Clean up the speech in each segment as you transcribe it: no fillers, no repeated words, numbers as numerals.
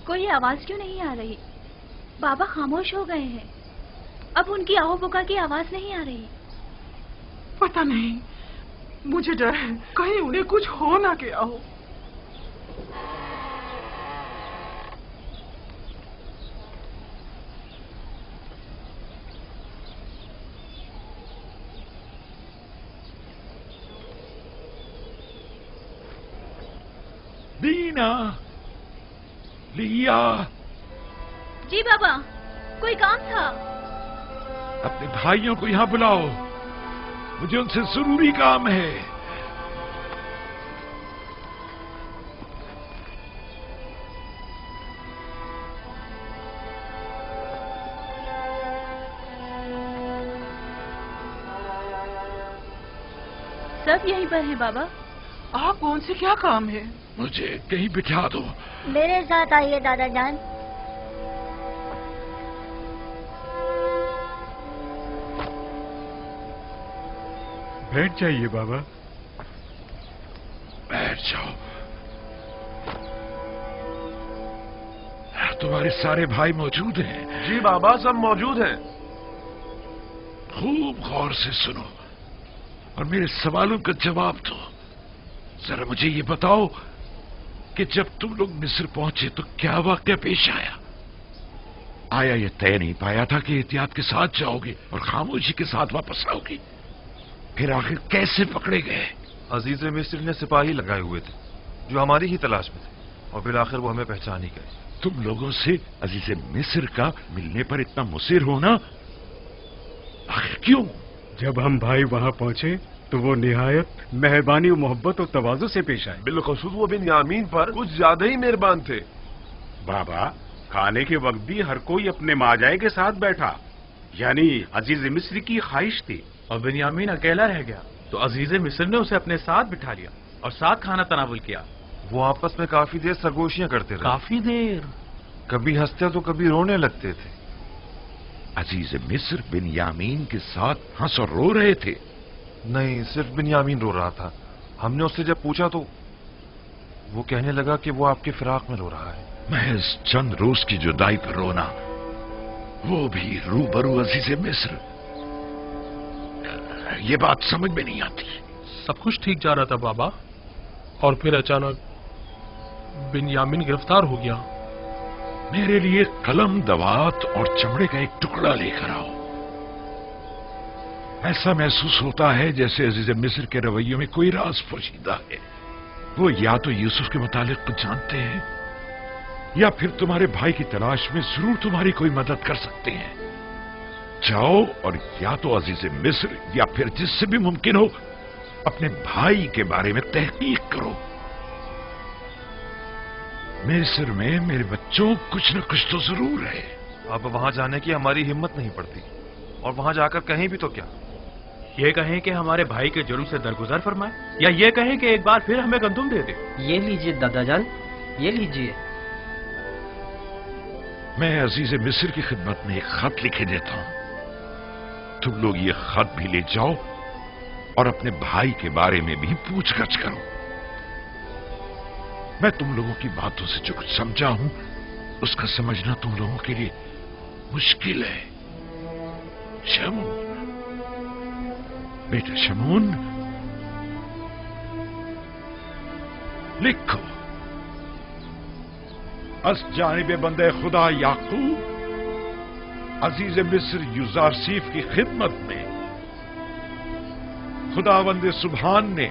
کوئی آواز کیوں نہیں آ رہی؟ بابا خاموش ہو گئے ہیں، اب ان کی آہو پکار کی آواز نہیں آ رہی۔ پتہ نہیں، مجھے ڈر ہے کہیں انہیں کچھ ہو نہ گیا ہو۔ دینا، لیا۔ جی بابا، کوئی کام تھا؟ اپنے بھائیوں کو یہاں بلاؤ، مجھے ان سے ضروری کام ہے۔ سب یہیں پر ہیں بابا۔ آپ کون سے کیا کام ہے؟ مجھے کہیں بٹھا دو۔ میرے ساتھ آئیے دادا جان۔ بیٹھ جائیے بابا۔ بیٹھ جاؤ۔ تمہارے سارے بھائی موجود ہیں؟ جی بابا، سب موجود ہیں۔ خوب غور سے سنو اور میرے سوالوں کا جواب دو۔ ذرا مجھے یہ بتاؤ کہ جب تم لوگ مصر پہنچے تو کیا واقعہ پیش آیا؟ آیا یہ طے نہیں پایا تھا کہ احتیاط کے ساتھ جاؤ گے اور خاموشی کے ساتھ واپس آؤ گے؟ پھر آخر کیسے پکڑے گئے؟ عزیز مصر نے سپاہی لگائے ہوئے تھے جو ہماری ہی تلاش میں تھے، اور بالآخر وہ ہمیں پہچان ہی گئے۔ تم لوگوں سے عزیز مصر کا ملنے پر اتنا مصر ہونا آخر کیوں؟ جب ہم بھائی وہاں پہنچے تو وہ نہایت مہربانی و محبت اور تواضع سے پیش آئے۔ بالخصوص وہ بنیامین پر کچھ زیادہ ہی مہربان تھے۔ بابا، کھانے کے وقت بھی ہر کوئی اپنے ماجائے کے ساتھ بیٹھا، یعنی عزیز مصر کی خواہش تھی۔ اور بنیامین اکیلا رہ گیا تو عزیز مصر نے اسے اپنے ساتھ بٹھا لیا اور ساتھ کھانا تناول کیا۔ وہ آپس میں کافی دیر سرگوشیاں کرتے رہے، کافی دیر۔ کبھی ہنستے تو کبھی رونے لگتے تھے۔ عزیز مصر بنیامین کے ساتھ ہنس اور رو رہے تھے؟ نہیں، صرف بنیامین رو رہا تھا۔ ہم نے اس سے جب پوچھا تو وہ کہنے لگا کہ وہ آپ کے فراق میں رو رہا ہے۔ محض چند روز کی جدائی پر رونا، وہ بھی روبرو عزیز مصر، یہ بات سمجھ میں نہیں آتی۔ سب کچھ ٹھیک جا رہا تھا بابا، اور پھر اچانک بنیامین گرفتار ہو گیا۔ میرے لیے قلم، دوات اور چمڑے کا ایک ٹکڑا لے کر آؤ۔ ایسا محسوس ہوتا ہے جیسے عزیز مصر کے رویوں میں کوئی راز پوشیدہ ہے۔ وہ یا تو یوسف کے متعلق کچھ جانتے ہیں یا پھر تمہارے بھائی کی تلاش میں ضرور تمہاری کوئی مدد کر سکتے ہیں۔ جاؤ اور یا تو عزیز مصر یا پھر جس سے بھی ممکن ہو اپنے بھائی کے بارے میں تحقیق کرو۔ مصر میں میرے بچوں کچھ نہ کچھ تو ضرور ہے۔ اب وہاں جانے کی ہماری ہمت نہیں پڑتی، اور وہاں جا کر کہیں بھی تو کیا، یہ کہیں کہ ہمارے بھائی کے جرم سے درگزر فرمائے، یا یہ کہیں کہ ایک بار پھر ہمیں گندم دے دے۔ یہ لیجئے دادا جان، یہ لیجئے۔ میں عزیز مصر کی خدمت میں ایک خط لکھے دیتا ہوں، تم لوگ یہ خط بھی لے جاؤ اور اپنے بھائی کے بارے میں بھی پوچھ گچھ کرو۔ میں تم لوگوں کی باتوں سے جو کچھ سمجھا ہوں اس کا سمجھنا تم لوگوں کے لیے مشکل ہے۔ شمون، بیٹا شمون، لکھو، از جانب بندے خدا یعقوب عزیز مصر یوزارسیف کی خدمت میں خداوند سبحان نے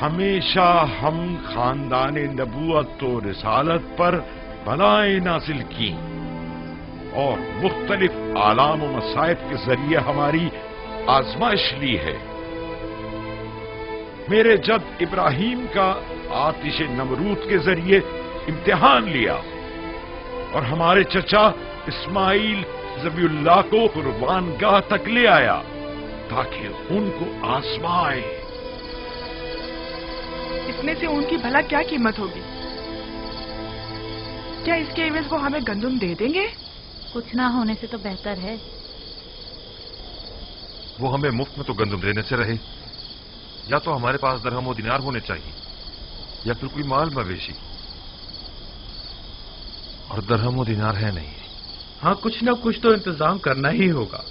ہمیشہ ہم خاندان نبوت و رسالت پر بلائیں نازل کی اور مختلف آلام و مصائب کے ذریعے ہماری آزمائش لی ہے۔ میرے جد ابراہیم کا آتش نمرود کے ذریعے امتحان لیا اور ہمارے چچا اسماعیل ذبیح اللہ کو قربان گاہ تک لے آیا تاکہ ان کو آزمائے۔ اس میں سے ان کی بھلا کیا قیمت ہوگی؟ کیا اس کے عوض وہ ہمیں گندم دے دیں گے؟ کچھ نہ ہونے سے تو بہتر ہے۔ وہ ہمیں مفت میں تو گندم دینے سے رہے، یا تو ہمارے پاس درہم و دینار ہونے چاہیے یا پھر کوئی مال مویشی۔ और दरहम व दिनार है नहीं। हाँ, कुछ न कुछ तो इंतजाम करना ही होगा।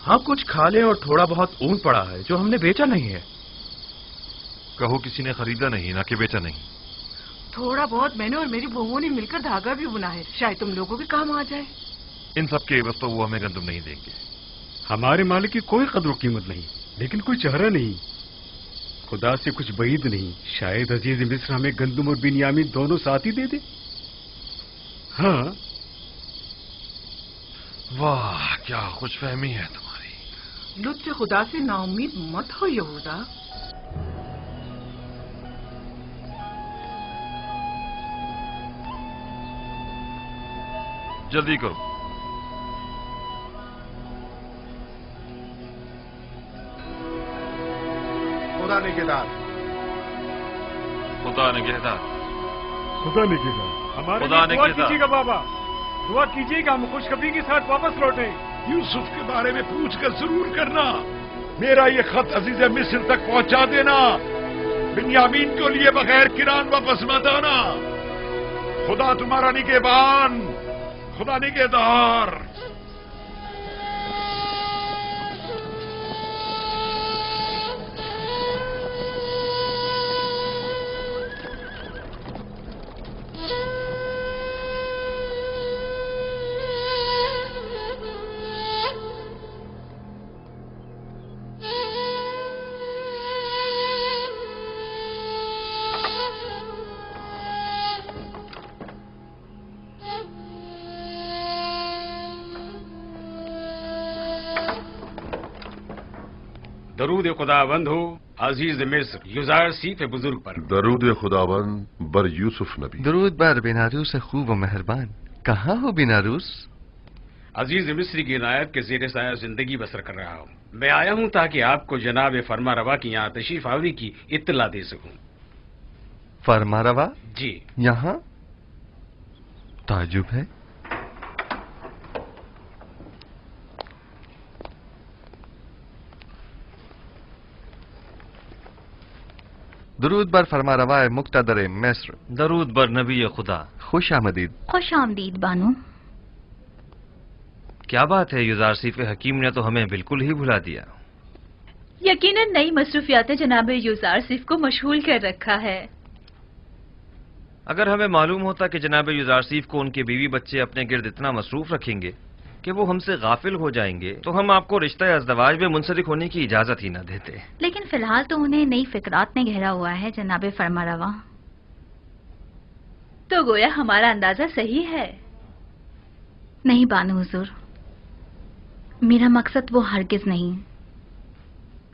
हाँ, कुछ खा लें और थोड़ा बहुत ऊन पड़ा है जो हमने बेचा नहीं है। कहो किसी ने खरीदा नहीं, ना कि बेचा नहीं। थोड़ा बहुत मैंने और मेरी बहुओं ने मिलकर धागा भी बुना है, शायद तुम लोगों के काम आ जाए। इन सब के एवज तो वो हमें गंदम नहीं देंगे। हमारे मालिक की कोई कदर कीमत नहीं, लेकिन कोई चेहरा नहीं, खुदा से कुछ बईद नहीं। शायद अजीज मिस्र हमें गंदम और बिन्यामीन दोनों साथ ही दे दे। हाँ, वाह क्या खुशफहमी है तुम्हारी। लुत्फ खुदा से नाउम्मीद मत हो यहूदा। जल्दी करो। खुदा निगहदार, खुदा निगहदार, खुदा निगहदार। हमारे खुदा लिए दुआ निगहदार। कीजिएगा बाबा, दुआ कीजिएगा हम खुशखबरी के साथ वापस लौटें। यूसुफ के बारे में पूछकर जरूर करना। मेरा ये खत अजीज मिस्र तक पहुंचा देना। बिन्यामीन को लिए बगैर किरान वापस मत आना। खुदा तुम्हारा निगहबान, खुदा निगहदार। दरूद खुदावंद हो अजीज मिस्र युजार सीफ बुजुर्ग पर। दरूद खुदावंद बर यूसुफ नबी। दरूद बर बिनारूस खूब व मेहरबान। कहाँ हो बिनारूस? अजीज मिस्र की इनायत के ज़ेर साया जिंदगी बसर कर रहा हूँ। मैं आया हूँ ताकि आपको जनाब फरमा रवा की यहाँ तशरीफ आवरी की इत्तला दे सकूँ। फरमा रवा? जी। यहाँ ताजुब है। दरूद बर फरमा रवा मुक्तदर मिस्र। दरूद बर नबी खुदा। खुश आमदीद। खुश आमदीद बानो। क्या बात है, युजारसीफ हकीम ने तो हमें बिल्कुल ही भुला दिया। यकीनन नई मसरूफियातें जनाब युजारसीफ को मशगूल कर रखा है। अगर हमें मालूम होता कि जनाब युजारसीफ को उनके बीवी बच्चे अपने गिर्द इतना मसरूफ रखेंगे कि वो हमसे गाफिल हो जाएंगे तो हम आपको रिश्ता अज़दवाज में मुंसलिक होने की इजाजत ही न देते। लेकिन फिलहाल तो उन्हें नई फिक्रात ने घेरा हुआ है जनाब फरमारवा। तो गोया हमारा अंदाजा सही है। नहीं बानो हुजूर, मेरा मकसद वो हरगिज नहीं।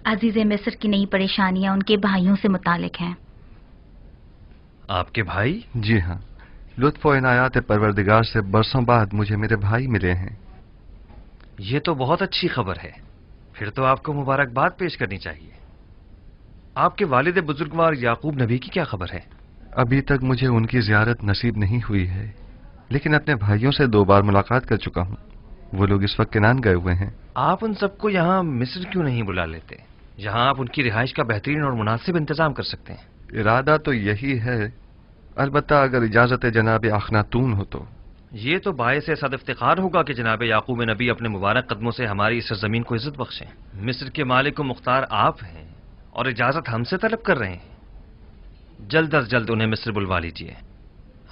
अजीज मिस्र की नई परेशानियां उनके भाइयों से मुतालिक हैं। आपके भाई? जी हाँ, लुत्फ व इनायात परवरदिगार से बरसों बाद मुझे मेरे भाई मिले हैं। ये तो बहुत अच्छी खबर है। फिर तो आपको मुबारकबाद पेश करनी चाहिए। आपके वालिद बुजुर्गवार याकूब नबी की क्या खबर है? अभी तक मुझे उनकी जियारत नसीब नहीं हुई है, लेकिन अपने भाइयों से 2 बार मुलाकात कर चुका हूँ। वो लोग इस वक्त किनान गए हुए हैं। आप उन सबको यहाँ मिस्र क्यों नहीं बुला लेते? यहाँ आप उनकी रिहाइश का बेहतरीन और मुनासिब इंतजाम कर सकते हैं। इरादा तो यही है, अलबत्ता अगर इजाजत जनाब अखनातून हो तो। ये तो बायस सद इफ्तिखार होगा कि जनाब याकूब नबी अपने मुबारक कदमों से हमारी इस सरजमीन को इज्जत बख्शें। मिस्र के मालिक व मुख्तार आप हैं और इजाजत हमसे तलब कर रहे हैं। जल्द अज जल्द उन्हें मिस्र बुलवा लीजिए।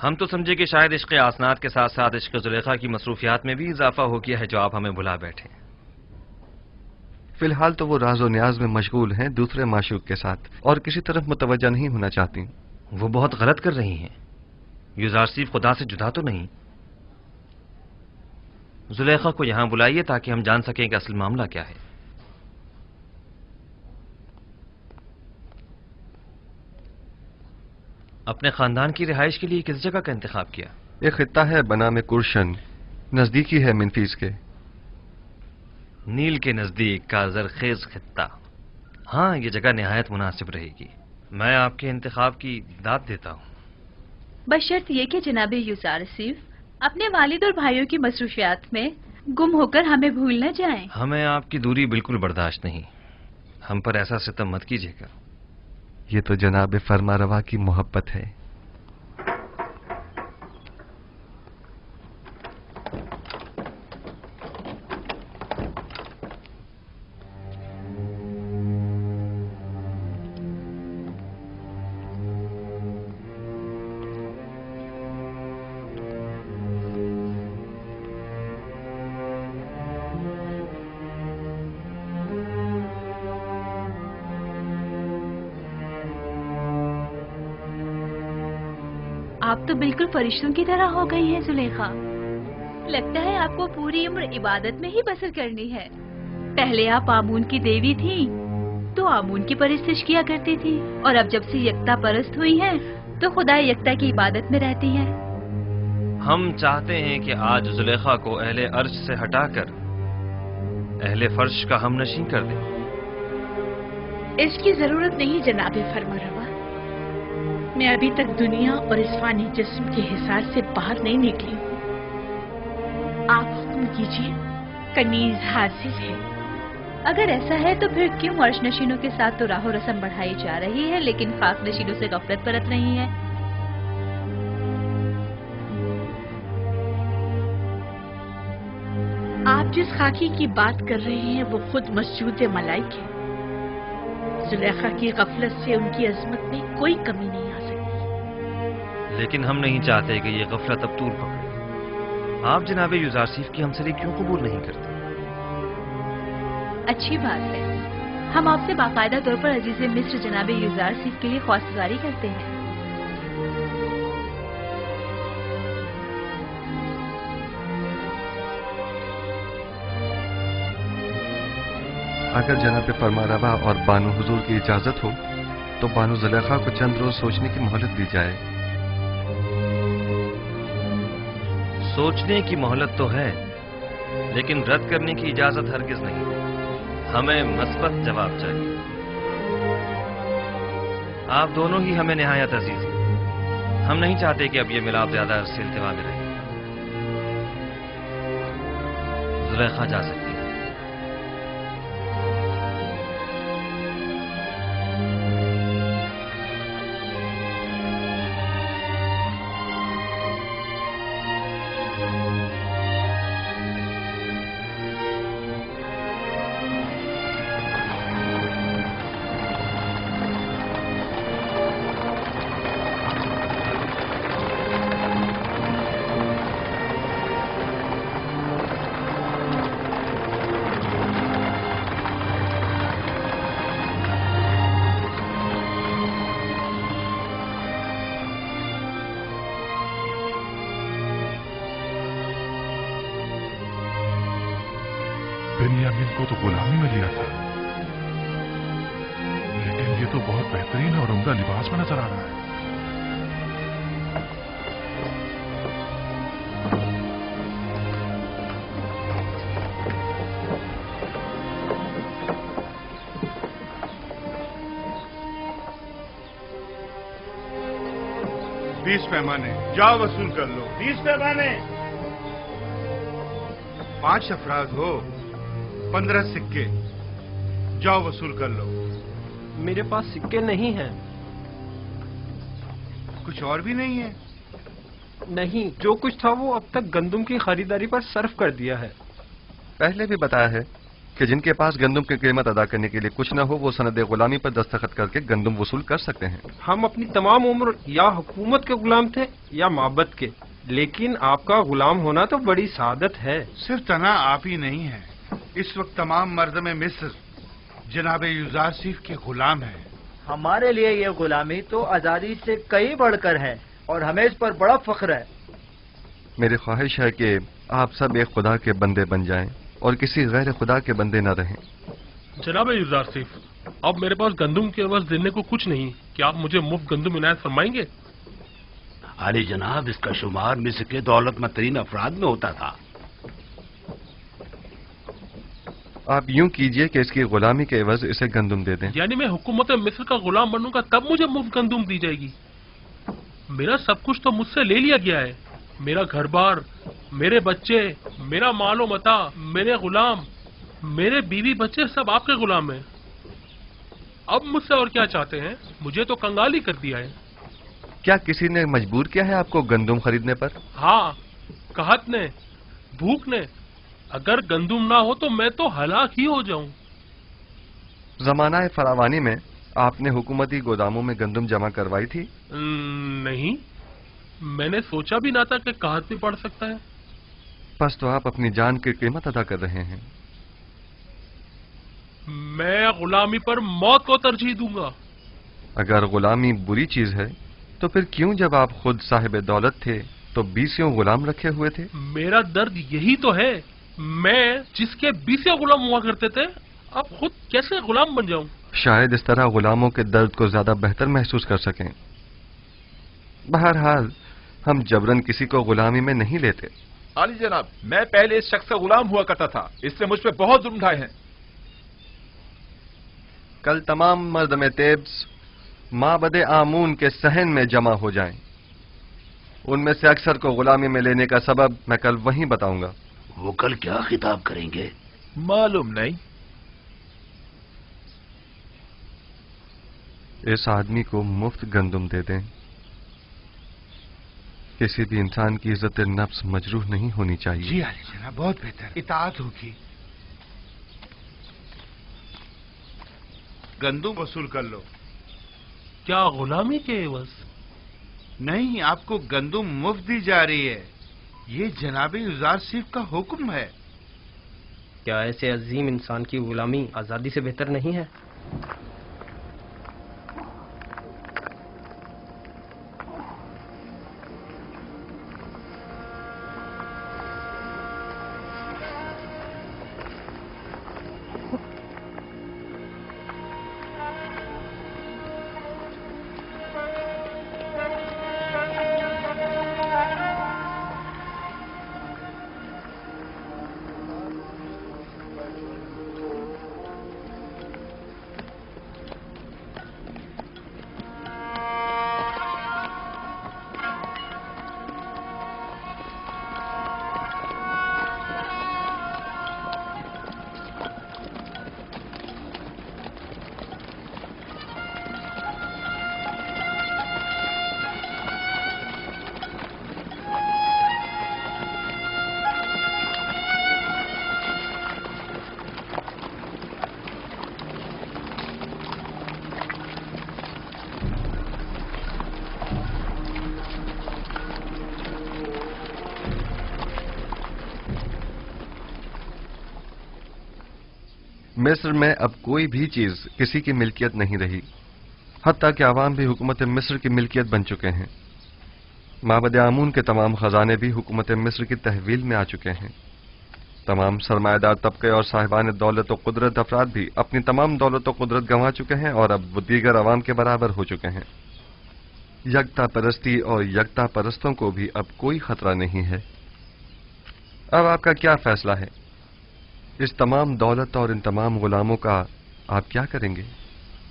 हम तो समझे कि शायद इश्क आसनात के साथ साथ इश्क जुलेखा की मसरूफियात में भी इजाफा हो गया है जो आप हमें भुला बैठे। फिलहाल तो वो राजो न्याज में मशगूल हैं दूसरे माशूक के साथ, और किसी तरफ मुतवज्जा नहीं होना चाहती। वो बहुत गलत कर रही हैं। युजारसीफ खुदा से जुदा तो नहीं। जुलेखा को यहां बुलाइए ताकि हम जान सकें कि असल मामला क्या है। अपने खानदान की रिहाइश के लिए किस जगह का इंतखाब किया? एक खित्ता है बना में कुर्शन, नजदीकी है मिनफीस के। नील के नजदीक का जरखेज खित्ता। हाँ, ये जगह निहायत मुनासिब रहेगी। मैं आपके इंतखाब की दाद देता हूँ, बशर्त ये कि जनाब युजारसीफ अपने वालिद और भाइयों की मसरूफियात में गुम होकर हमें भूल न जाएं। हमें आपकी दूरी बिल्कुल बर्दाश्त नहीं। हम पर ऐसा सितम मत कीजिएगा। ये तो जनाब फरमा रवा की मोहब्बत है। आप तो बिल्कुल फरिश्तों की तरह हो गई हैं जुलेखा। लगता है आपको पूरी उम्र इबादत में ही बसर करनी है। पहले आप आमून की देवी थी तो आमून की परस्तिश किया करती थी, और अब जब से यकता परस्त हुई हैं तो खुदा यकता की इबादत में रहती हैं। हम चाहते हैं कि आज जुलेखा को अहले अर्श से हटाकर अहले फर्श का हमनशीं कर दें। इसकी जरूरत नहीं जनाबे फरमारवा। मैं अभी तक दुनिया और इस फानी जिस्म के हिसार से बाहर नहीं निकली हूँ। आप हुक्म कीजिए, कनीज हाजिर है। अगर ऐसा है तो फिर क्यों अर्श नशीनों के साथ तो राहो रस्म बढ़ाई जा रही है, लेकिन खाक नशीनों से गफलत बरत रही है? आप जिस खाकी की बात कर रहे हैं वो खुद मस्जूद मलाइक है। जुलेखा की गफलत से उनकी अजमत में कोई कमी नहीं आ सकती। लेकिन हम नहीं चाहते कि ये गफलत अब तूल पकड़े। आप जनाब युजारसीफ की हमसरी क्यों कबूल नहीं करते? अच्छी बात है, हम आपसे बाकायदा तौर पर अजीज मिस्र जनाब युजारसीफ के लिए ख्वास्तगारी करते हैं। अगर जनाब फरमारवा और बानो हुजूर की इजाजत हो तो बानो जुलेखा को चंद रोज सोचने की मोहलत दी जाए। सोचने की मोहलत तो है, लेकिन रद्द करने की इजाजत हरगिज नहीं। हमें मस्बत जवाब चाहिए। आप दोनों ही हमें निहायत अजीज हैं। हम नहीं चाहते कि अब ये मिलाप ज्यादा अरसे इल्तिवा में रहे। जुलेखा जा सकती है। बिन्यामीन को तो गुलामी में लिया था, लेकिन ये तो बहुत बेहतरीन और उम्दा लिबास में नजर आ रहा है। बीस पैमाने, जाओ वसूल कर लो। 20 पैमाने। 5 अफराद हो, 15 सिक्के, जाओ वसूल कर लो। मेरे पास सिक्के नहीं हैं। कुछ और भी नहीं है? नहीं, जो कुछ था वो अब तक गंदुम की खरीदारी पर सर्फ कर दिया है। पहले भी बताया है कि जिनके पास गंदुम की कीमत अदा करने के लिए कुछ न हो वो सनद गुलामी पर दस्तखत करके गंदुम वसूल कर सकते हैं। हम अपनी तमाम उम्र या हुकूमत के गुलाम थे या माबद के, लेकिन आपका गुलाम होना तो बड़ी सादत है। सिर्फ तना आप ही नहीं है, इस वक्त तमाम मर्द में मिस्र जनाब युजारसीफ के गुलाम है। हमारे लिए ये गुलामी तो आजादी से कई बढ़कर है और हमें इस पर बड़ा फख्र है। मेरी ख्वाहिश है कि आप सब एक खुदा के बंदे बन जाएं और किसी गैर खुदा के बंदे न रहें। जनाब युजारसीफ, अब मेरे पास गंदुम के एवज देने को कुछ नहीं, क्या आप मुझे मुफ्त गंदुम इनायत फरमाएंगे? अरे जनाब, इसका शुमार मिस्र के दौलतमंद तरीन अफराद में होता था। आप यूं कीजिए कि इसकी गुलामी के एवज इसे गंदुम दे दें। यानी मैं हुकूमत मिस्र का गुलाम बनूंगा तब मुझे मुफ्त गंदुम दी जाएगी? मेरा सब कुछ तो मुझसे ले लिया गया है। मेरा घर बार, मेरे बच्चे, मेरा मालो मता, मेरे गुलाम, मेरे बीवी बच्चे सब आपके गुलाम हैं। अब मुझसे और क्या चाहते हैं? मुझे तो कंगाली कर दिया है। क्या किसी ने मजबूर किया है आपको गंदुम खरीदने पर? हाँ, कहत ने, भूख ने। अगर गंदुम ना हो तो मैं तो हलाक ही हो जाऊं। जमाना फरावानी में आपने हुकूमती गोदामों में गंदुम जमा करवाई थी? नहीं, मैंने सोचा भी ना था कि कहत भी पड़ सकता है। बस तो आप अपनी जान की कीमत अदा कर रहे हैं। मैं गुलामी पर मौत को तरजीह दूंगा। अगर गुलामी बुरी चीज है تو پھر کیوں جب آپ خود صاحب دولت تھے تو 20 غلام رکھے ہوئے تھے؟ میرا درد یہی تو ہے، میں جس کے 20 غلام ہوا کرتے تھے اب خود کیسے غلام بن جاؤں؟ شاید اس طرح غلاموں کے درد کو زیادہ بہتر محسوس کر سکیں۔ بہرحال ہم جبرن کسی کو غلامی میں نہیں لیتے۔ عالی جناب، میں پہلے اس شخص کا غلام ہوا کرتا تھا، اس نے مجھ پہ بہت ظلم ڈھائے ہیں۔ کل تمام مردم تیبس معبد آمون کے صحن میں جمع ہو جائیں۔ ان میں سے اکثر کو غلامی میں لینے کا سبب میں کل وہیں بتاؤں گا۔ وہ کل کیا خطاب کریں گے؟ معلوم نہیں۔ اس آدمی کو مفت گندم دے دیں۔ کسی بھی انسان کی عزت نفس مجروح نہیں ہونی چاہیے۔ جی علی جناب، بہت بہتر، اطاعت ہوگی۔ گندم وصول کر لو۔ کیا غلامی کے عوض؟ نہیں، آپ کو گندم مفت دی جا رہی ہے، یہ جناب یزار صف کا حکم ہے۔ کیا ایسے عظیم انسان کی غلامی آزادی سے بہتر نہیں ہے؟ مصر میں اب کوئی بھی چیز کسی کی ملکیت نہیں رہی، حتیٰ کہ عوام بھی حکومت مصر کی ملکیت بن چکے ہیں۔ معبد آمون کے تمام خزانے بھی حکومت مصر کی تحویل میں آ چکے ہیں۔ تمام سرمایہ دار طبقے اور صاحبان دولت و قدرت افراد بھی اپنی تمام دولت و قدرت گنوا چکے ہیں اور اب وہ دیگر عوام کے برابر ہو چکے ہیں۔ یکتا پرستی اور یکتا پرستوں کو بھی اب کوئی خطرہ نہیں ہے۔ اب آپ کا کیا فیصلہ ہے؟ اس تمام دولت اور ان تمام غلاموں کا آپ کیا کریں گے؟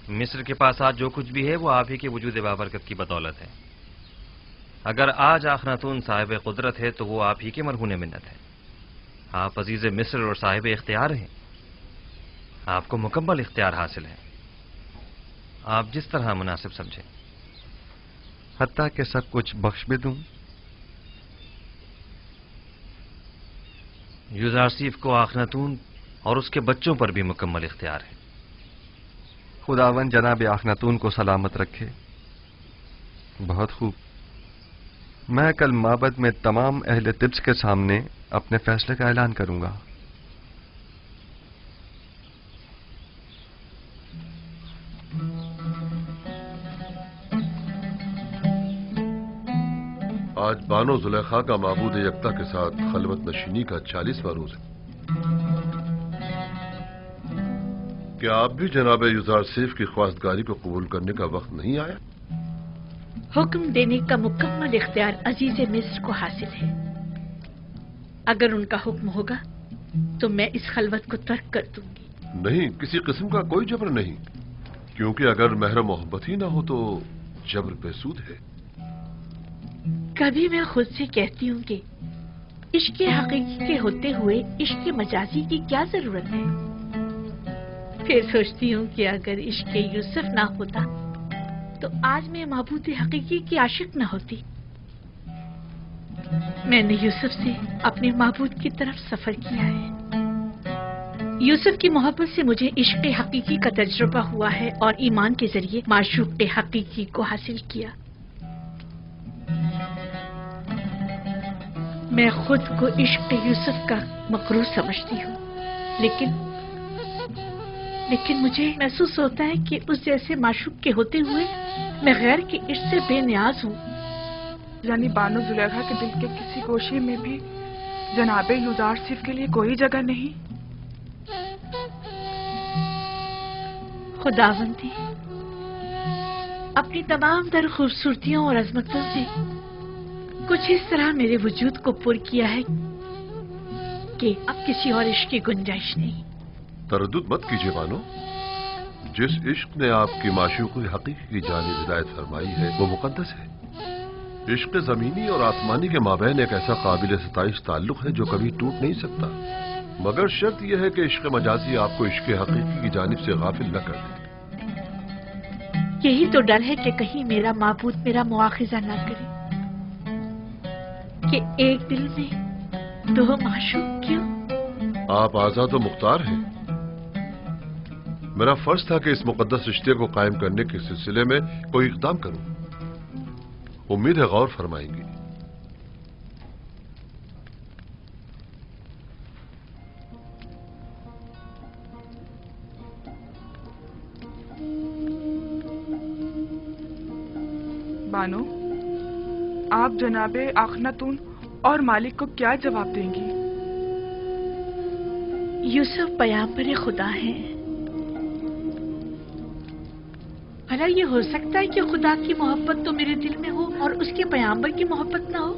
مصر کے پاس آج جو کچھ بھی ہے وہ آپ ہی کے وجود بابرکت کی بدولت ہے۔ اگر آج آخناتون صاحب قدرت ہے تو وہ آپ ہی کے مرہون منت ہے۔ آپ عزیز مصر اور صاحب اختیار ہیں، آپ کو مکمل اختیار حاصل ہے، آپ جس طرح مناسب سمجھیں۔ حتیٰ کہ سب کچھ بخش بھی دوں؟ یوزارسیف کو آخناتون اور اس کے بچوں پر بھی مکمل اختیار ہے۔ خداون جناب آخناتون کو سلامت رکھے۔ بہت خوب، میں کل معبد میں تمام اہل طبس کے سامنے اپنے فیصلے کا اعلان کروں گا۔ آج بانو زلیخا کا معبود یکتا کے ساتھ خلوت نشینی کا 40واں روز ہے۔ کیا آپ بھی جناب یزار صف کی خواستگاری کو قبول کرنے کا وقت نہیں آیا؟ حکم دینے کا مکمل اختیار عزیز مصر کو حاصل ہے۔ اگر ان کا حکم ہوگا تو میں اس خلوت کو ترک کر دوں گی۔ نہیں، کسی قسم کا کوئی جبر نہیں، کیونکہ اگر مہر محبت ہی نہ ہو تو جبر بے سود ہے۔ کبھی میں خود سے کہتی ہوں کہ عشق حقیقی کے ہوتے ہوئے عشق مجازی کی کیا ضرورت ہے؟ پھر سوچتی ہوں کہ اگر عشق یوسف نہ ہوتا تو آج میں معبود حقیقی کی عاشق نہ ہوتی۔ میں نے یوسف سے اپنے معبود کی طرف سفر کیا ہے۔ یوسف کی محبت سے مجھے عشق حقیقی کا تجربہ ہوا ہے اور ایمان کے ذریعے معشوق حقیقی کو حاصل کیا۔ میں خود کو عشق یوسف کا مقروض سمجھتی ہوں، لیکن लेकिन मुझे महसूस होता है कि उस जैसे माशूक के होते हुए मैं गैर के इश्क से बेनियाज हूँ। यानी बानो जुलेखा के दिल के किसी गोशे में भी जनाबे यूजारसिफ के लिए कोई जगह नहीं? खुदावंदी अपनी तमाम तर खूबसूरतियों और अजमतों से कुछ इस तरह मेरे वजूद को पुर किया है कि अब किसी और इश्क की गुंजाइश नहीं। तरद्दुद मत कीजिए बानो, जिस इश्क ने आपकी माशूक़ी हकीकी की जानिब हिदायत फरमाई है वो मुकद्दस है। इश्क ज़मीनी और आसमानी के माबैन एक ऐसा काबिल सताइश ताल्लुक है जो कभी टूट नहीं सकता, मगर शर्त यह है कि इश्क मजाजी आपको इश्क हकीकी की जानिब से गाफिल न कर दे। यही तो डर है कि कहीं मेरा माबूद मेरा मुआखिजा न करे कि एक दिल में दो माशूक क्यों। आप आजाद व मुख्तार हैं। मेरा फर्ज था कि इस मुकद्दस रिश्ते को कायम करने के सिलसिले में कोई इक़दाम करूं। उम्मीद है गौर फरमाएंगी। बानो, आप जनाबे अखनातून और मालिक को क्या जवाब देंगी? यूसुफ पैगंबर खुदा है। भला ये हो सकता है कि खुदा की मोहब्बत तो मेरे दिल में हो और उसके पैगंबर की मोहब्बत ना हो?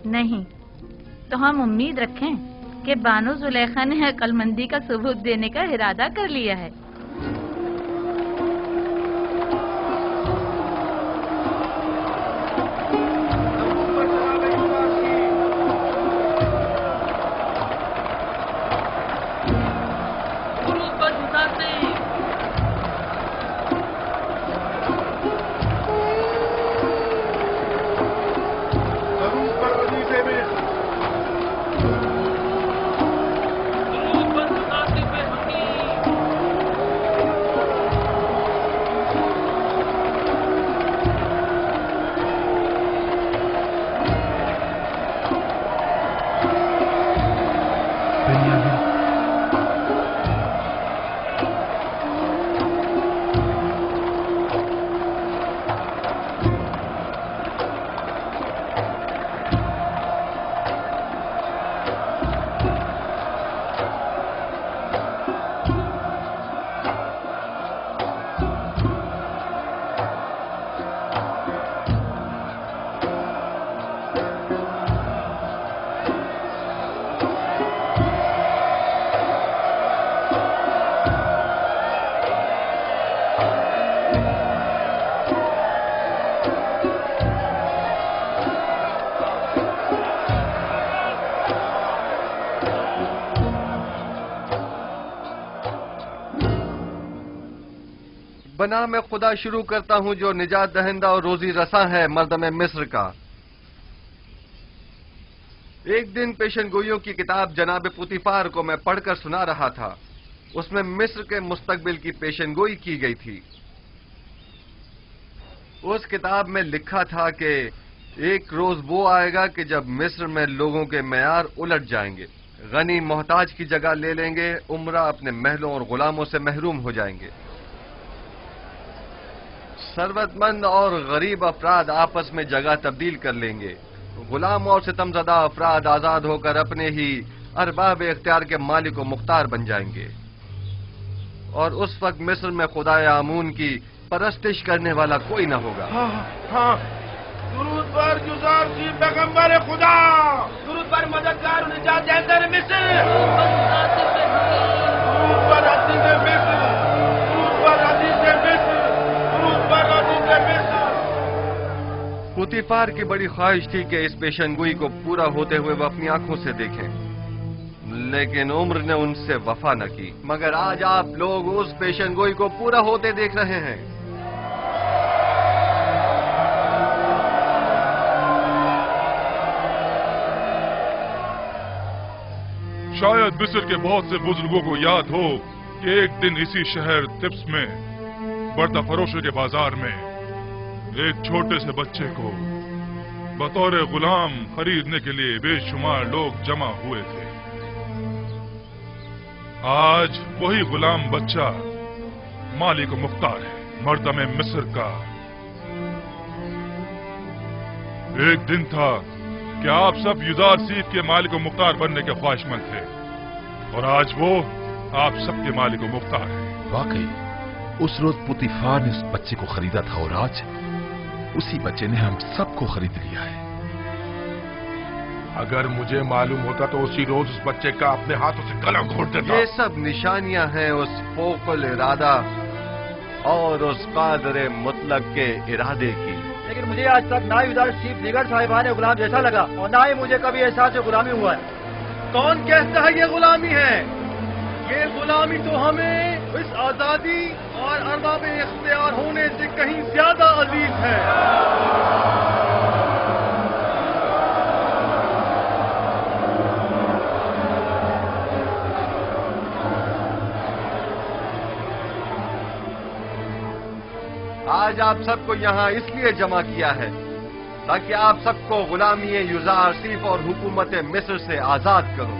नहीं, तो हम उम्मीद रखें कि बानो जुलेखा ने अक्लमंदी का सबूत देने का इरादा कर लिया है। बना मैं खुदा शुरू करता हूं जो निजात दहिंदा और रोजी रसा है मर्दम मिस्र का। एक दिन पेशन गोइयों की किताब जनाब पुतीफार को मैं पढ़कर सुना रहा था। उसमें मिस्र के मुस्तकबिल की पेशन गोई की गई थी। उस किताब में लिखा था कि एक रोज वो आएगा कि जब मिस्र में लोगों के मेयार उलट जाएंगे, गनी मोहताज की जगह ले लेंगे, उमरा अपने महलों और गुलामों से महरूम हो जाएंगे। सरवतमंद और गरीब अफराद आपस में जगह तब्दील कर लेंगे। गुलाम और सितमज़दा अफराद आजाद होकर अपने ही अरबाब इख्तियार के मालिक व मुख्तार बन जाएंगे। और उस वक्त मिस्र में खुदाए आमून की परस्तिश करने वाला कोई न होगा। हाँ, दुरूद पर यूसुफ पैगंबर खुदा, दुरूद पर मददगार और निजात दहिंदा मिस्र, दुरूद पर अजीज मिस्र, दुरूद पर अजीज मिस्र, दुरूद पर अजीज मिस्र। पुतीफार की बड़ी ख्वाहिश थी कि इस पेशनगोई को पूरा होते हुए वो अपनी आंखों से देखें, लेकिन उम्र ने उनसे वफा न की। मगर आज आप लोग उस पेशनगोई को पूरा होते देख रहे हैं। शायद मिस्र के बहुत से बुजुर्गों को याद हो कि एक दिन इसी शहर तिब्स में बर्दा फरोशों के बाजार में एक छोटे से बच्चे को बतौर गुलाम खरीदने के लिए बेशुमार लोग जमा हुए थे। आज वही गुलाम बच्चा मालिक मुख्तार है, मर्दम मिस्र का। एक दिन था कि आप सब युजारसीफ के मालिक मुख्तार बनने के ख्वाहिशमंद थे, और आज वो आप सबके मालिक मुख्तार है। वाकई उस रोज पुतिफार ने उस बच्चे को खरीदा था, और आज उसी बच्चे ने हम सबको खरीद लिया है। अगर मुझे मालूम होता तो उसी रोज उस बच्चे का अपने हाथों से गला घोट देता। ये सब निशानियां हैं उस फोकल इरादा और उस कादर मुतलक के इरादे की। लेकिन मुझे आज तक ना युदार चीफ निगर साहिबान गुलाम जैसा लगा, और ना ही मुझे कभी एहसास गुलामी हुआ है। कौन कहता है ये गुलामी है? ये गुलामी तो हमें इस आजादी और अरबाब इख्तियार होने से कहीं ज्यादा अजीज है। आज आप सबको यहाँ इसलिए जमा किया है ताकि आप सबको गुलामी युजार सिर्फ और हुकूमत मिस्र से आजाद करो,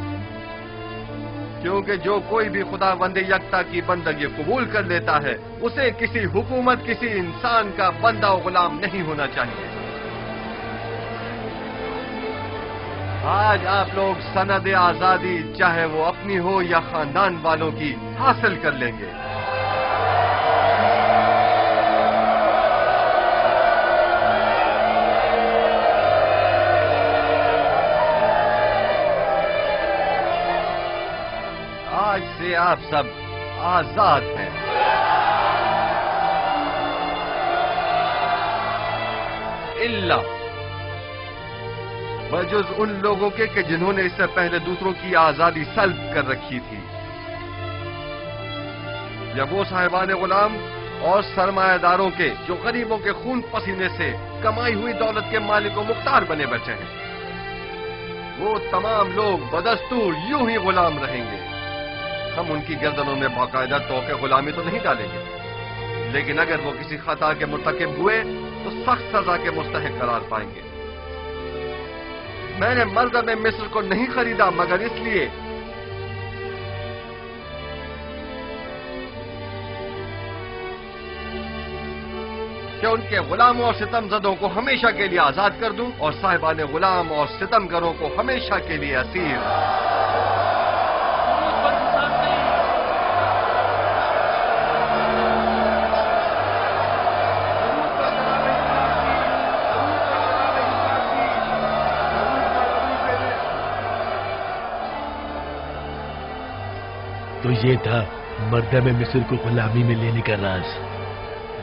क्योंकि जो कोई भी खुदा बंदे यकता की बंदगी कबूल कर लेता है उसे किसी हुकूमत, किसी इंसान का बंदा और गुलाम नहीं होना चाहिए। आज आप लोग सनद आजादी, चाहे वो अपनी हो या खानदान वालों की, हासिल कर लेंगे। आज से आप सब आजाद हैं। इल्ला बजुज उन लोगों के कि जिन्होंने इससे पहले दूसरों की आजादी सल्ब कर रखी थी, या वो साहिबान गुलाम और सरमायादारों के जो गरीबों के खून पसीने से कमाई हुई दौलत के मालिक मुख्तार बने बचे हैं। वो तमाम लोग बदस्तूर यूं ही गुलाम रहेंगे। हम उनकी गर्दनों में बाकायदा तोके गुलामी तो नहीं डालेंगे, लेकिन अगर वो किसी खता के मुर्तकिब हुए तो सख्त सजा के मुस्तहिक करार पाएंगे। मैंने मर्दम मिस्र को नहीं खरीदा मगर इसलिए कि उनके गुलामों और सितमजदों को हमेशा के लिए आजाद कर दूं और साहिबान गुलाम और सितमगरों को हमेशा के लिए असीर। तो ये था मर्दम मिस्र को गुलामी में लेने का राज।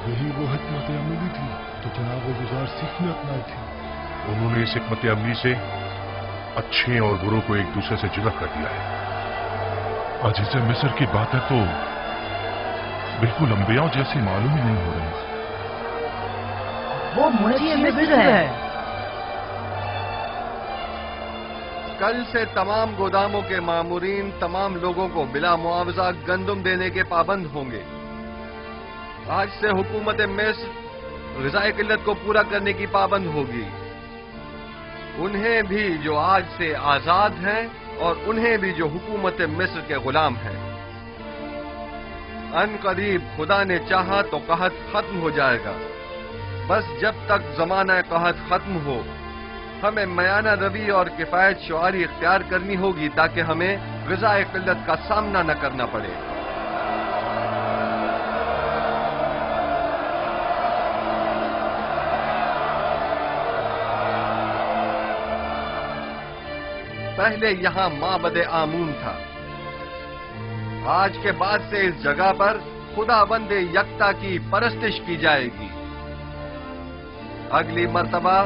यही वो हिकमत अमली थी तो जनाब गुजार सिख ने अपनाई थी। उन्होंने इस हिकमत अमली से अच्छे और बुरों को एक दूसरे से जुदा कर दिया है। अजीज मिस्र की बातें तो बिल्कुल अंबियाओं जैसी मालूम ही नहीं हो रही। वो मुझे मिस्र है। कल से तमाम गोदामों के मामूरीन तमाम लोगों को बिला मुआवजा गंदुम देने के पाबंद होंगे। आज से हुकूमत मिस्र ग़िज़ाई किल्लत को पूरा करने की पाबंद होगी। उन्हें भी जो आज से आजाद हैं और उन्हें भी जो हुकूमत मिस्र के गुलाम हैं। अन करीब खुदा ने चाहा तो कहत खत्म हो जाएगा। बस जब तक जमाना कहत खत्म हो हमें मयाना रवि और किफायत शुआरी इख्तियार करनी होगी ताकि हमें ग़िज़ाई किल्लत का सामना न करना पड़े। पहले यहां माबद आमून था। आज के बाद से इस जगह पर खुदाबंद यकता की परस्तिश की जाएगी। अगली मर्तबा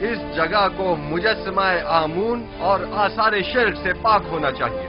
इस जगह को मुजस्समा आमून और आसार शिर्क से पाक होना चाहिए।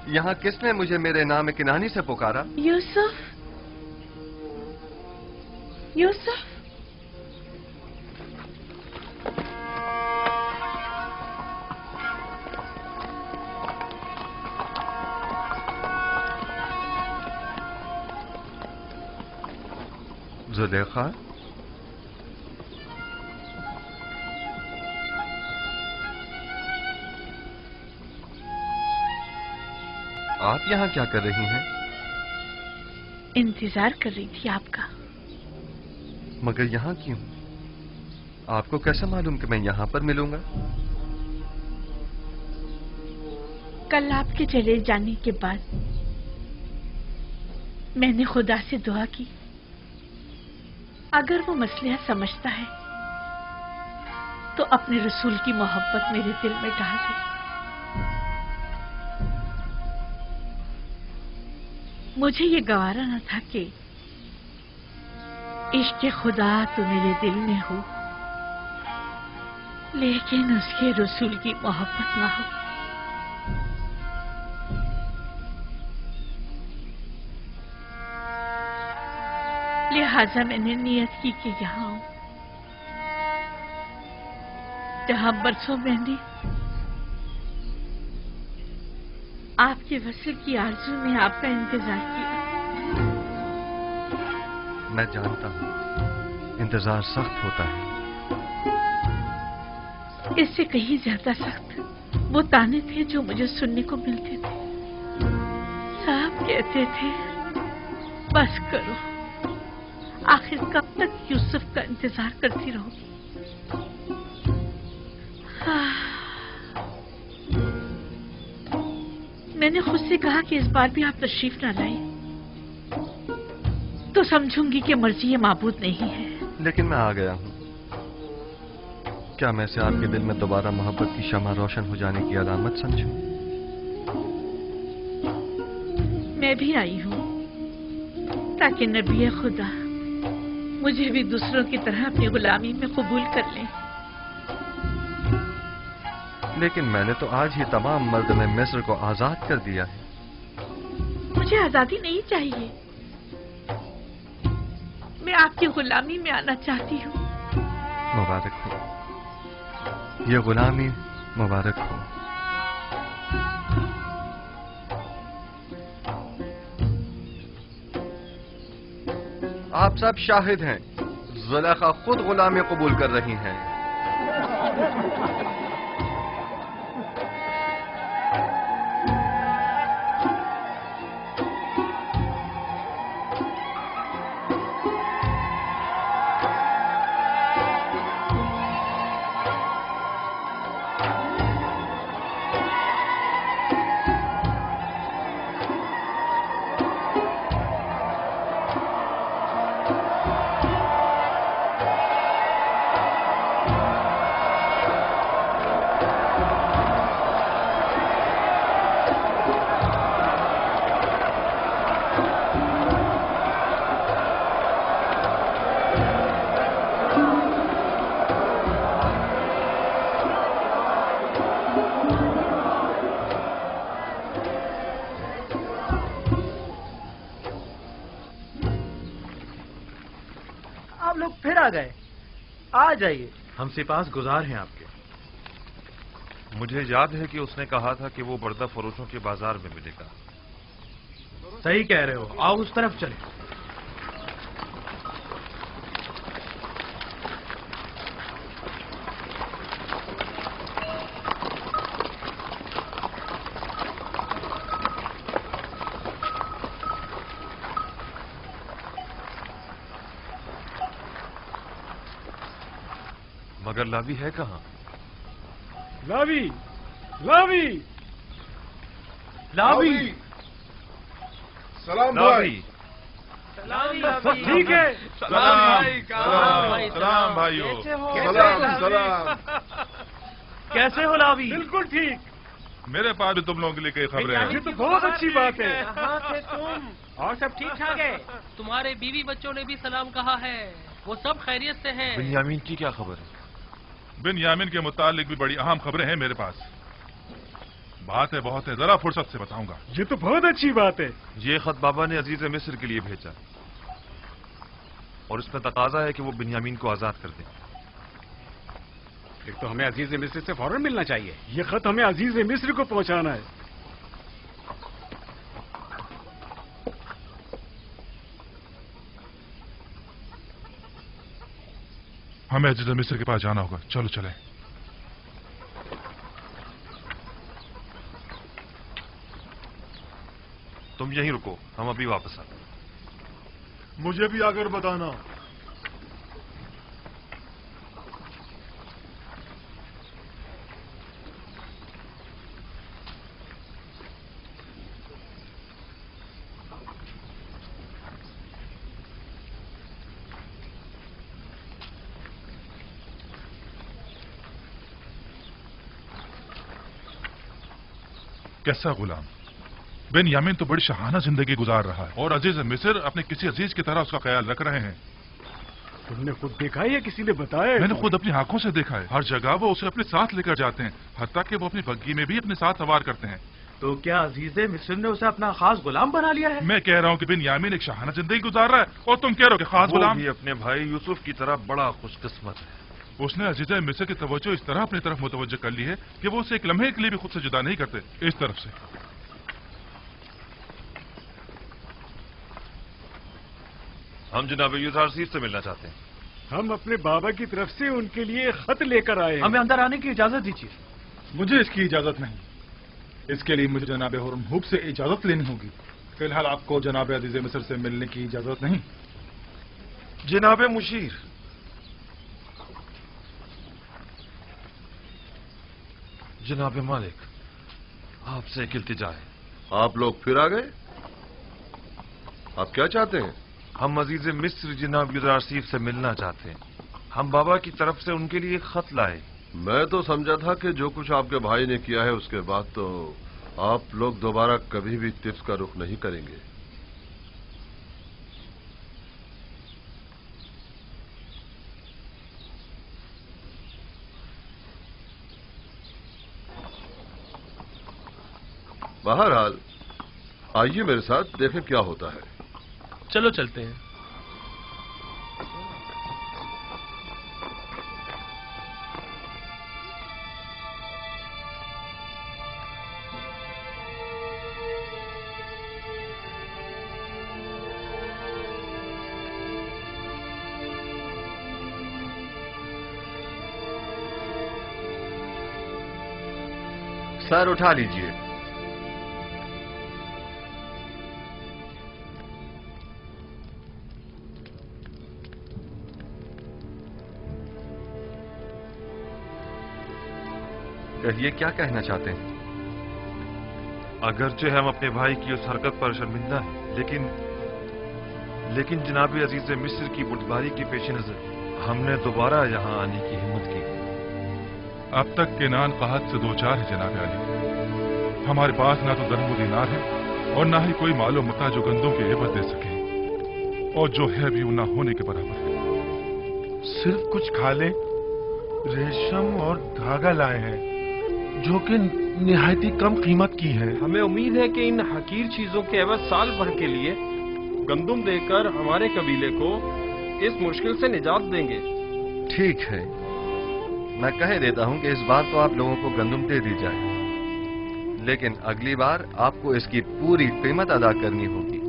यहाँ किसने मुझे मेरे नाम किनानी से पुकारा? यूसुफ, यूसुफ। जुलेखा, आप यहाँ क्या कर रही हैं? इंतजार कर रही थी आपका। मगर यहाँ क्यों? आपको कैसे मालूम कि मैं यहाँ पर मिलूंगा? कल आपके चले जाने के बाद मैंने खुदा से दुआ की, अगर वो मसलिहत समझता है तो अपने रसूल की मोहब्बत मेरे दिल में डाल दे। मुझे ये गवारा न था कि इश्क खुदा तो मेरे दिल में हो, लेकिन उसके रसूल की मोहब्बत ना हो। लिहाजा मैंने नियत की कि यहाँ हूं जहां बरसों मैंने आपके वसल की आरज़ू में आपका इंतजार किया। मैं जानता हूं इंतजार सख्त होता है। इससे कहीं ज्यादा सख्त वो ताने थे जो मुझे सुनने को मिलते थे। साहब कहते थे, बस करो, आखिर कब तक यूसुफ का इंतजार करती रहोगी? मैंने खुद से कहा कि इस बार भी आप तशरीफ ना लाए तो समझूंगी कि मर्जी ये माबूद नहीं है। लेकिन मैं आ गया हूं। क्या मैं इसे आपके दिल में दोबारा मोहब्बत की शमा रोशन हो जाने की अलामत समझूं? मैं भी आई हूं ताकि नबी खुदा मुझे भी दूसरों की तरह अपनी गुलामी में कबूल कर लें। लेकिन मैंने तो आज ही तमाम मर्द में मिस्र को आजाद कर दिया है। मुझे आजादी नहीं चाहिए, मैं आपकी गुलामी में आना चाहती हूँ। मुबारक हो, ये गुलामी मुबारक हो। आप सब शाहिद हैं, जुलेखा खुद गुलामी कबूल कर रही हैं। फिर आ गए, आ जाइए। हम सिपास गुजार हैं आपके। मुझे याद है कि उसने कहा था कि वो बर्दा फरोशों के बाजार में मिलेगा। सही कह रहे हो, आओ उस तरफ चलें। मगर लावी है कहाँ? लावी, लावी, लावी, सलाम लावी। सब ठीक है? सलाम भाइयों, सलाम। कैसे हो लावी? बिल्कुल ठीक। मेरे पास भी तुम लोगों के लिए कई खबरें हैं। ये तो बहुत अच्छी बात है। कहाँ थे तुम? और सब ठीक ठाक है? तुम्हारे बीवी बच्चों ने भी सलाम कहा है, वो सब खैरियत से हैं। बिन्यामीन की क्या खबर है? बिन्यामीन के मुतालिक भी बड़ी अहम खबरें हैं मेरे पास। बातें बहुत है, जरा फुर्सत से बताऊंगा। ये तो बहुत अच्छी बात है। ये खत बाबा ने अजीज मिस्र के लिए भेजा और इसमें तकाजा है कि वो बिन्यामीन को आजाद कर दें। फिर तो हमें अजीज मिस्र से फौरन मिलना चाहिए। ये खत हमें अजीज मिस्र को पहुंचाना है। हमें अजीज मिस्र के पास जाना होगा, चलो चले। तुम यहीं रुको, हम अभी वापस आते। मुझे भी आकर बताना। कैसा गुलाम? बिन्यामीन तो बड़ी शहाना जिंदगी गुजार रहा है और अजीज मिस्र अपने किसी अजीज की तरह उसका ख्याल रख रहे हैं। तुमने खुद देखा है या किसी ने बताया? मैंने खुद अपनी आंखों से देखा है। हर जगह वो उसे अपने साथ लेकर जाते हैं, हत्ता कि वो अपनी बग्गी में भी अपने साथ सवार करते हैं। तो क्या अजीज मिस्र ने उसे अपना खास गुलाम बना लिया है? मैं कह रहा हूँ कि बिन्यामीन एक शहाना जिंदगी गुजार रहा है और तुम कह रहे हो कि खास गुलाम। वो भी अपने भाई यूसुफ की तरह बड़ा खुशकिस्मत है। उसने अजीज मिस्र की तवज्जो इस तरह अपनी तरफ मुतवज्जो कर ली है कि वो उसे एक लम्हे के लिए भी खुद से जुदा नहीं करते। इस तरफ से हम जनाब यूजारसीफ से मिलना चाहते हैं। हम अपने बाबा की तरफ से उनके लिए खत लेकर आए हैं। हमें अंदर आने की इजाजत दीजिए। मुझे इसकी इजाजत नहीं। इसके लिए मुझे जनाब हुरमहूब से इजाजत लेनी होगी। फिलहाल आपको जनाब अजीज मिस्र से मिलने की इजाजत नहीं। जनाब मुशीर, जनाब मालिक, आपसे एक इल्तिजा है। आप लोग फिर आ गए? आप क्या चाहते हैं? हम अजीज मिस्र जनाब यूजारसीफ से मिलना चाहते हैं। हम बाबा की तरफ से उनके लिए खत लाए। मैं तो समझा था कि जो कुछ आपके भाई ने किया है उसके बाद तो आप लोग दोबारा कभी भी तिब्स का रुख नहीं करेंगे। बहरहाल आइए मेरे साथ, देखें क्या होता है। चलो चलते हैं। सर उठा लीजिए। कहिए, क्या कहना चाहते हैं? अगरचे हम अपने भाई की उस हरकत पर शर्मिंदा हैं, लेकिन जनाब अजीज मिस्र की बुटबारी के पेश नजर हमने दोबारा यहाँ आने की हिम्मत की। अब तक केनान कहत से दो चार है जनाब अली। हमारे पास ना तो दरहम दीनार है और ना ही कोई मालो मता जो गंदों की एवज दे सके, और जो है भी वो ना होने के बराबर है। सिर्फ कुछ खाले, रेशम और धागा लाए हैं जो कि निहायती कम कीमत की है। हमें उम्मीद है कि इन हकीर चीजों के एवज साल भर के लिए गंदुम देकर हमारे कबीले को इस मुश्किल से निजात देंगे। ठीक है, मैं कह देता हूं कि इस बार तो आप लोगों को गंदुम दे दी जाए, लेकिन अगली बार आपको इसकी पूरी कीमत अदा करनी होगी।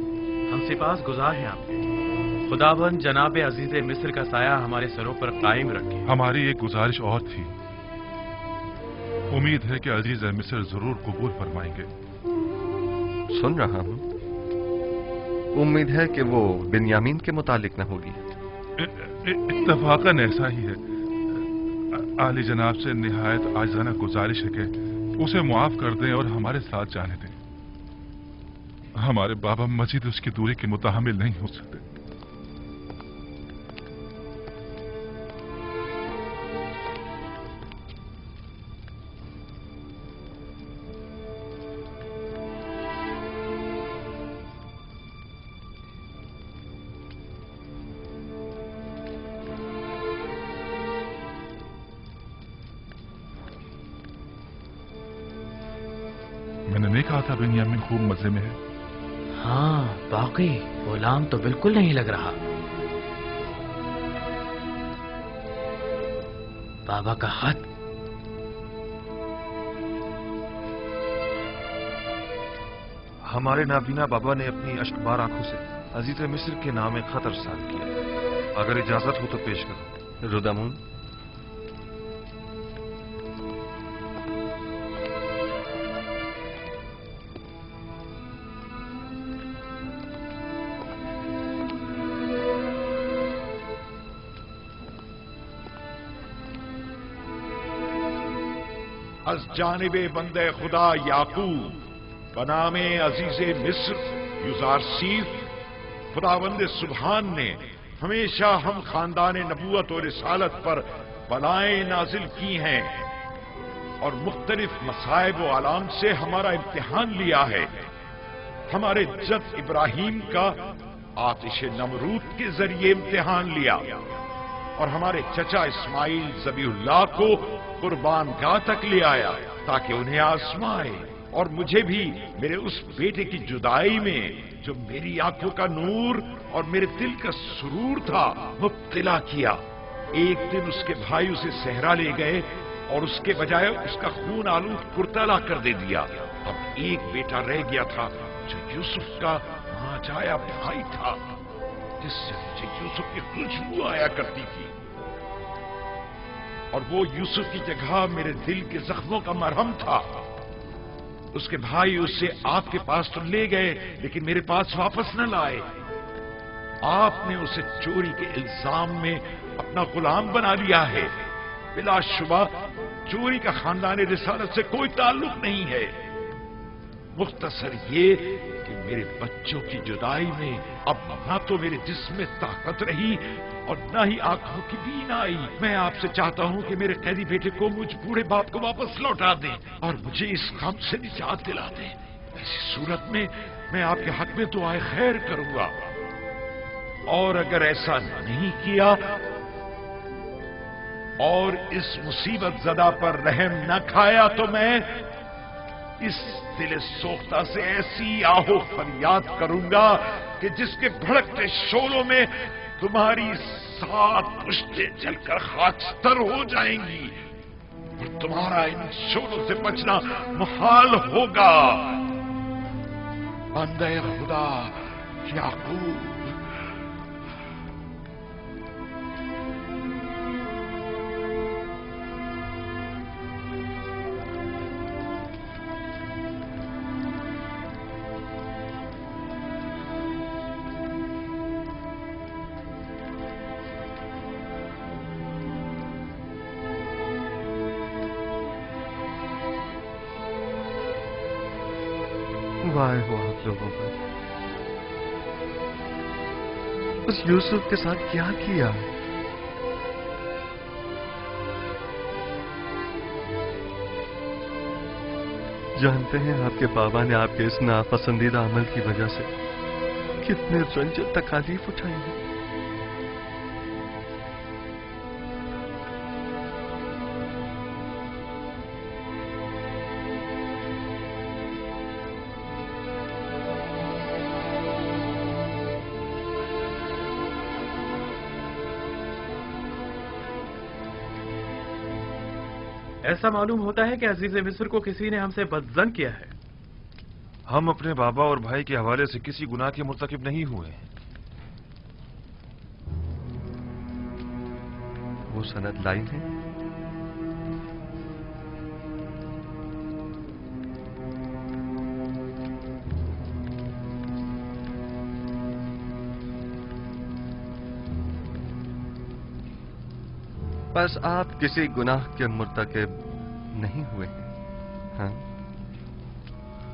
हम सिपास गुजार हैं आपके। खुदाबंद जनाब अजीज मिस्र का साया हमारे सरों पर कायम रखे। हमारी एक गुजारिश और थी। उम्मीद है कि अजीज मिस्र जरूर कबूल फरमाएंगे। सुन रहा हूं। उम्मीद है कि वो बिन्यामीन के मुतालिक न होगी। इत्तफाकन ऐसा ही है। आली जनाब से निहायत आजिज़ाना गुजारिश है कि उसे मुआफ कर दें और हमारे साथ जाने दें। हमारे बाबा मजीद उसकी दूरी के मुताहमिल नहीं हो सकते। लगता बेनियामिन खूब मजे में है। हाँ बाकी गुलाम तो बिल्कुल नहीं लग रहा। बाबा का हाथ। हमारे नाबीना बाबा ने अपनी अश्कबार आंखों से अजीज मिस्र के नाम एक खत अरसाल किया। अगर इजाजत हो तो पेश करो। रुदामून, अज जानिबे बंदे खुदा याकूब बनामे अजीज मिस्र युजारसीफ खुदावंद सुबहान ने हमेशा हम खानदान नबूवत और रिसालत पर बलाएं नाजिल की हैं और मुख्तलिफ मसाइब व आलाम से हमारा इम्तिहान लिया है। हमारे जद इब्राहिम का आतिश नमरूद के जरिए इम्तिहान लिया और हमारे चचा इस्माइल ज़बीहुल्लाह को कुर्बान गाह तक ले आया ताकि उन्हें आजमाए, और मुझे भी मेरे उस बेटे की जुदाई में जो मेरी आंखों का नूर और मेरे दिल का सुरूर था मुब्तला किया। एक दिन उसके भाई उसे सहरा ले गए और उसके बजाय उसका खून आलूद कुर्ता ला कर दे दिया। अब एक बेटा रह गया था जो यूसुफ का मांझाया भाई था, जिससे मुझे यूसुफ की खुशबू आया करती थी, और वो यूसुफ की जगह मेरे दिल के जख्मों का मरहम था। उसके भाई उसे आपके पास तो ले गए लेकिन मेरे पास वापस न लाए। आपने उसे चोरी के इल्जाम में अपना गुलाम बना लिया है। बिलाशुबा चोरी का खानदान रिसालत से कोई ताल्लुक नहीं है। मुख्तसर ये कि मेरे बच्चों की जुदाई में अब न तो मेरे जिस्म में ताकत रही और न ही आंखों की बीनाई। मैं आपसे चाहता हूं कि मेरे कैदी बेटे को मुझ बूढ़े बाप को वापस लौटा दें और मुझे इस गम से निजात दिला दें। ऐसी सूरत में मैं आपके हक में दुआए खैर करूंगा, और अगर ऐसा नहीं किया और इस मुसीबत ज़दा पर रहम न खाया तो मैं इस दिल सोख्ता से ऐसी आहो फरियाद करूंगा कि जिसके भड़कते शोलों में तुम्हारी 7 पुश्तें जलकर खाकस्तर हो जाएंगी और तुम्हारा इन शोलों से बचना मुहाल होगा। बंदे खुदा याकूब। वाह हो आप लोगों पर, उस यूसुफ के साथ क्या किया। जानते हैं आपके बाबा ने आपके इस नापसंदीदा अमल की वजह से कितने रंज तकालीफ उठाई है। ऐसा मालूम होता है कि अजीज मिस्र को किसी ने हमसे बदजन किया है। हम अपने बाबा और भाई के हवाले से किसी गुनाह के मुर्तकिब नहीं हुए। वो सनद लाई है। बस आप किसी गुनाह के मुर्तकिब नहीं हुए हैं। हाँ?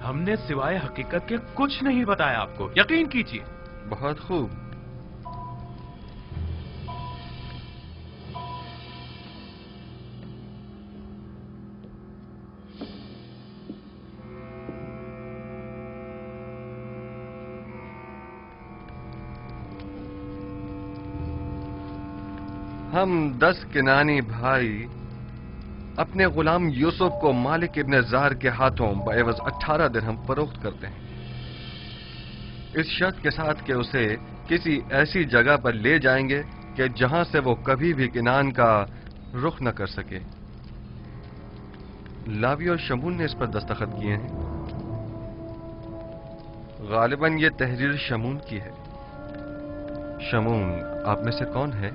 हमने सिवाय हकीकत के कुछ नहीं बताया आपको, यकीन कीजिए। बहुत खूब। हम 10 किनानी भाई اپنے غلام یوسف کو مالک ابن زہر کے ہاتھوں بعوض 18 درہم فروخت کرتے ہیں، اس شرط کے ساتھ کہ اسے کسی ایسی جگہ پر لے جائیں گے کہ جہاں سے وہ کبھی بھی کنعان کا رخ نہ کر سکے۔ لاوی اور شمون نے اس پر دستخط کیے ہیں۔ غالباً یہ تحریر شمون کی ہے۔ شمون آپ میں سے کون ہے؟